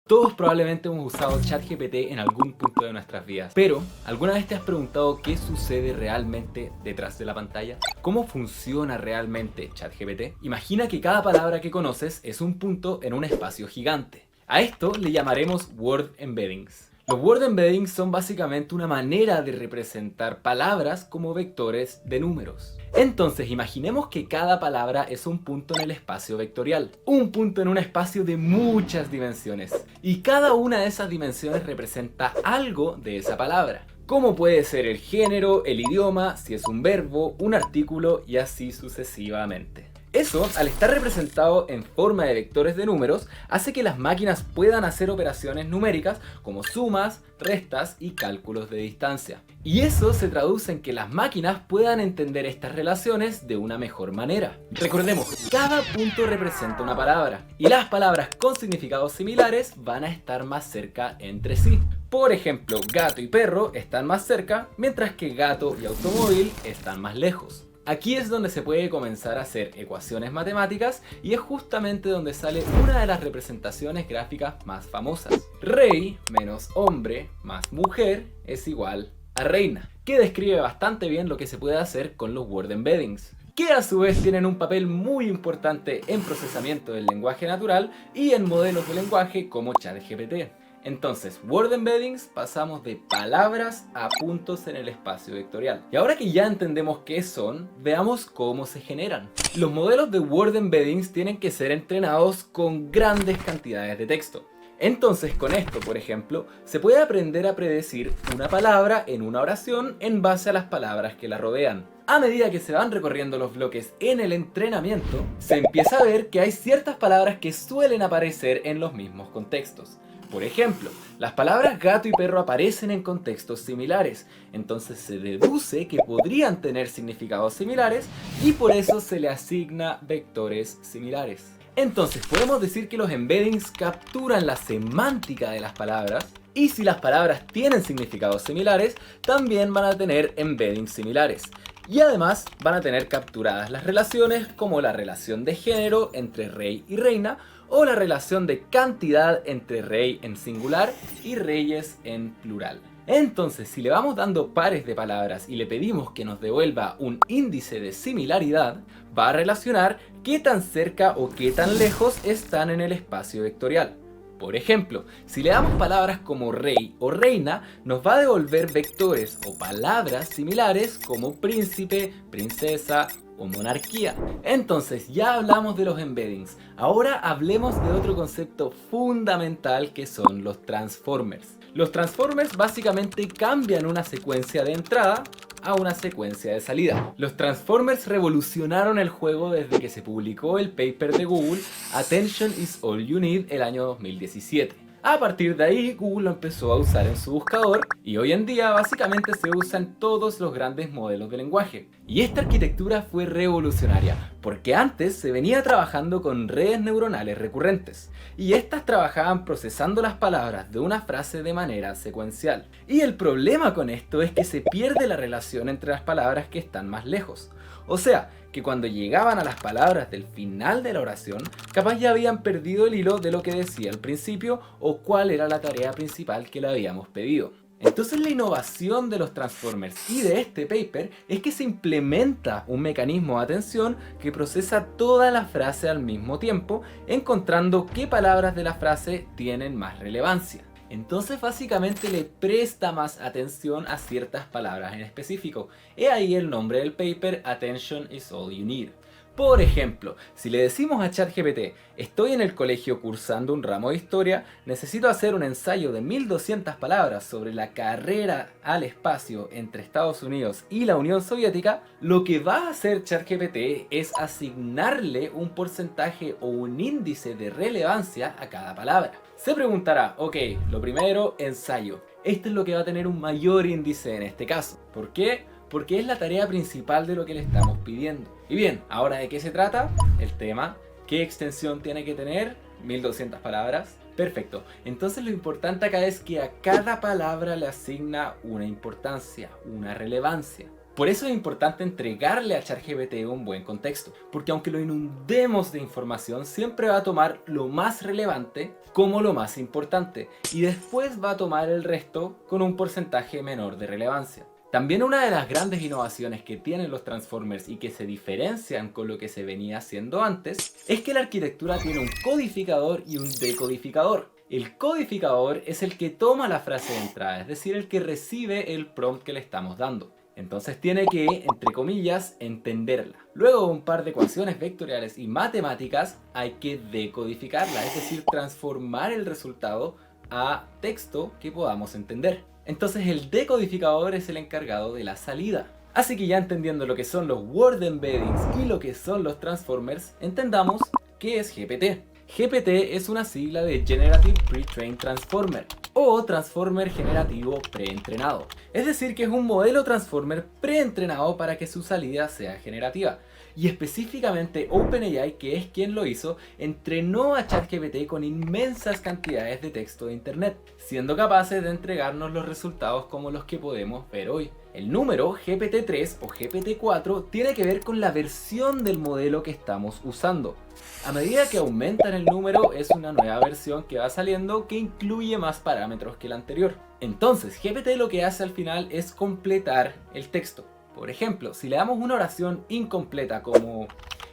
Todos probablemente hemos usado ChatGPT en algún punto de nuestras vidas, pero ¿alguna vez te has preguntado qué sucede realmente detrás de la pantalla? ¿Cómo funciona realmente ChatGPT? Imagina que cada palabra que conoces es un punto en un espacio gigante. A esto le llamaremos Word Embeddings. Los Word Embeddings son básicamente una manera de representar palabras como vectores de números. Entonces imaginemos que cada palabra es un punto en el espacio vectorial, un punto en un espacio de muchas dimensiones, y cada una de esas dimensiones representa algo de esa palabra, como puede ser el género, el idioma, si es un verbo, un artículo y así sucesivamente. Eso, al estar representado en forma de vectores de números, hace que las máquinas puedan hacer operaciones numéricas como sumas, restas y cálculos de distancia. Y eso se traduce en que las máquinas puedan entender estas relaciones de una mejor manera. Recordemos, cada punto representa una palabra, y las palabras con significados similares van a estar más cerca entre sí. Por ejemplo, gato y perro están más cerca, mientras que gato y automóvil están más lejos. Aquí es donde se puede comenzar a hacer ecuaciones matemáticas y es justamente donde sale una de las representaciones gráficas más famosas. Rey menos hombre más mujer es igual a reina, que describe bastante bien lo que se puede hacer con los Word Embeddings, que a su vez tienen un papel muy importante en procesamiento del lenguaje natural y en modelos de lenguaje como ChatGPT. Entonces, Word Embeddings pasamos de palabras a puntos en el espacio vectorial. Y ahora que ya entendemos qué son, veamos cómo se generan. Los modelos de Word Embeddings tienen que ser entrenados con grandes cantidades de texto. Entonces, con esto, por ejemplo, se puede aprender a predecir una palabra en una oración en base a las palabras que la rodean. A medida que se van recorriendo los bloques en el entrenamiento, se empieza a ver que hay ciertas palabras que suelen aparecer en los mismos contextos. Por ejemplo, las palabras gato y perro aparecen en contextos similares, entonces se deduce que podrían tener significados similares y por eso se le asigna vectores similares. Entonces podemos decir que los embeddings capturan la semántica de las palabras y si las palabras tienen significados similares, también van a tener embeddings similares. Y además van a tener capturadas las relaciones como la relación de género entre rey y reina o la relación de cantidad entre rey en singular y reyes en plural. Entonces, si le vamos dando pares de palabras y le pedimos que nos devuelva un índice de similaridad, va a relacionar qué tan cerca o qué tan lejos están en el espacio vectorial. Por ejemplo, si le damos palabras como rey o reina, nos va a devolver vectores o palabras similares como príncipe, princesa o monarquía. Entonces ya hablamos de los embeddings, ahora hablemos de otro concepto fundamental que son los transformers. Los transformers básicamente cambian una secuencia de entrada a una secuencia de salida. Los transformers revolucionaron el juego desde que se publicó el paper de Google Attention is all you need el año 2017. A partir de ahí Google lo empezó a usar en su buscador y hoy en día básicamente se usa en todos los grandes modelos de lenguaje. Y esta arquitectura fue revolucionaria porque antes se venía trabajando con redes neuronales recurrentes y estas trabajaban procesando las palabras de una frase de manera secuencial. Y el problema con esto es que se pierde la relación entre las palabras que están más lejos. O sea, que cuando llegaban a las palabras del final de la oración, capaz ya habían perdido el hilo de lo que decía al principio o cuál era la tarea principal que le habíamos pedido. Entonces la innovación de los transformers y de este paper es que se implementa un mecanismo de atención que procesa toda la frase al mismo tiempo, encontrando qué palabras de la frase tienen más relevancia. Entonces básicamente le presta más atención a ciertas palabras en específico. He ahí el nombre del paper, Attention is all you need. Por ejemplo, si le decimos a ChatGPT, estoy en el colegio cursando un ramo de historia, necesito hacer un ensayo de 1200 palabras sobre la carrera al espacio entre Estados Unidos y la Unión Soviética, lo que va a hacer ChatGPT es asignarle un porcentaje o un índice de relevancia a cada palabra. Se preguntará, ok, lo primero, ensayo. Esto es lo que va a tener un mayor índice en este caso. ¿Por qué? Porque es la tarea principal de lo que le estamos pidiendo. Y bien, ¿ahora de qué se trata? El tema, ¿qué extensión tiene que tener? 1200 palabras. Perfecto, entonces lo importante acá es que a cada palabra le asigna una importancia, una relevancia. Por eso es importante entregarle a ChatGPT un buen contexto, porque aunque lo inundemos de información, siempre va a tomar lo más relevante como lo más importante, y después va a tomar el resto con un porcentaje menor de relevancia. También una de las grandes innovaciones que tienen los Transformers y que se diferencian con lo que se venía haciendo antes, es que la arquitectura tiene un codificador y un decodificador. El codificador es el que toma la frase de entrada, es decir, el que recibe el prompt que le estamos dando. Entonces tiene que, entre comillas, entenderla. Luego de un par de ecuaciones vectoriales y matemáticas, hay que decodificarla, es decir, transformar el resultado a texto que podamos entender. Entonces el decodificador es el encargado de la salida. Así que ya entendiendo lo que son los Word Embeddings y lo que son los Transformers, entendamos qué es GPT. GPT es una sigla de Generative Pre-trained Transformer o Transformer generativo preentrenado. Es decir, que es un modelo Transformer preentrenado para que su salida sea generativa. Y específicamente OpenAI, que es quien lo hizo, entrenó a ChatGPT con inmensas cantidades de texto de internet, siendo capaces de entregarnos los resultados como los que podemos ver hoy. El número GPT-3 o GPT-4 tiene que ver con la versión del modelo que estamos usando. A medida que aumentan el número, es una nueva versión que va saliendo que incluye más parámetros que la anterior. Entonces, GPT lo que hace al final es completar el texto. Por ejemplo, si le damos una oración incompleta como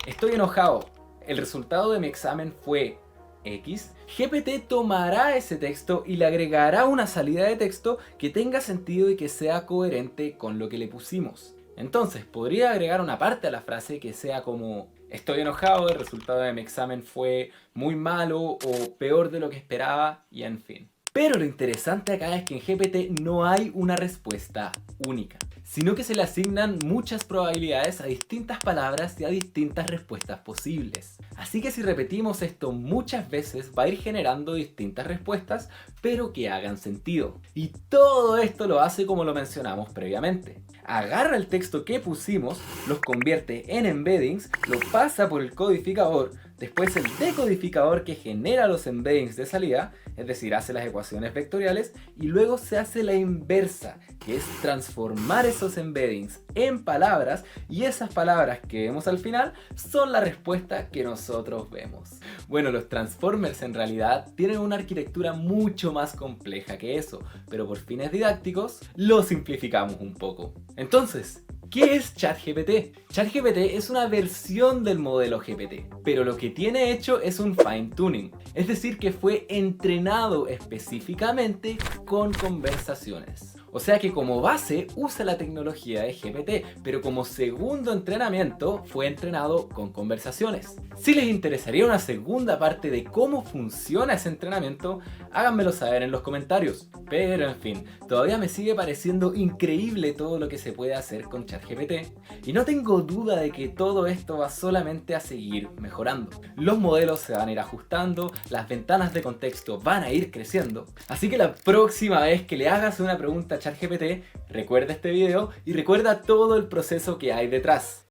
estoy enojado, el resultado de mi examen fue X, GPT tomará ese texto y le agregará una salida de texto que tenga sentido y que sea coherente con lo que le pusimos. Entonces, podría agregar una parte a la frase que sea como estoy enojado, el resultado de mi examen fue muy malo o peor de lo que esperaba y en fin. Pero lo interesante acá es que en GPT no hay una respuesta única, sino que se le asignan muchas probabilidades a distintas palabras y a distintas respuestas posibles. Así que si repetimos esto muchas veces va a ir generando distintas respuestas, pero que hagan sentido. Y todo esto lo hace como lo mencionamos previamente. Agarra el texto que pusimos, los convierte en embeddings, lo pasa por el codificador, después el decodificador que genera los embeddings de salida, es decir, hace las ecuaciones vectoriales, y luego se hace la inversa, que es transformar esos embeddings en palabras, y esas palabras que vemos al final son la respuesta que nosotros vemos. Bueno, los Transformers en realidad tienen una arquitectura mucho más compleja que eso, pero por fines didácticos lo simplificamos un poco. Entonces, ¿qué es ChatGPT? ChatGPT es una versión del modelo GPT, pero lo que tiene hecho es un fine tuning, es decir, que fue entrenado específicamente con conversaciones. O sea que como base usa la tecnología de GPT, pero como segundo entrenamiento fue entrenado con conversaciones. Si les interesaría una segunda parte de cómo funciona ese entrenamiento, háganmelo saber en los comentarios. Pero en fin, todavía me sigue pareciendo increíble todo lo que se puede hacer con ChatGPT, y no tengo duda de que todo esto va solamente a seguir mejorando. Los modelos se van a ir ajustando, las ventanas de contexto van a ir creciendo, así que la próxima vez que le hagas una pregunta a ChatGPT, recuerda este video y recuerda todo el proceso que hay detrás.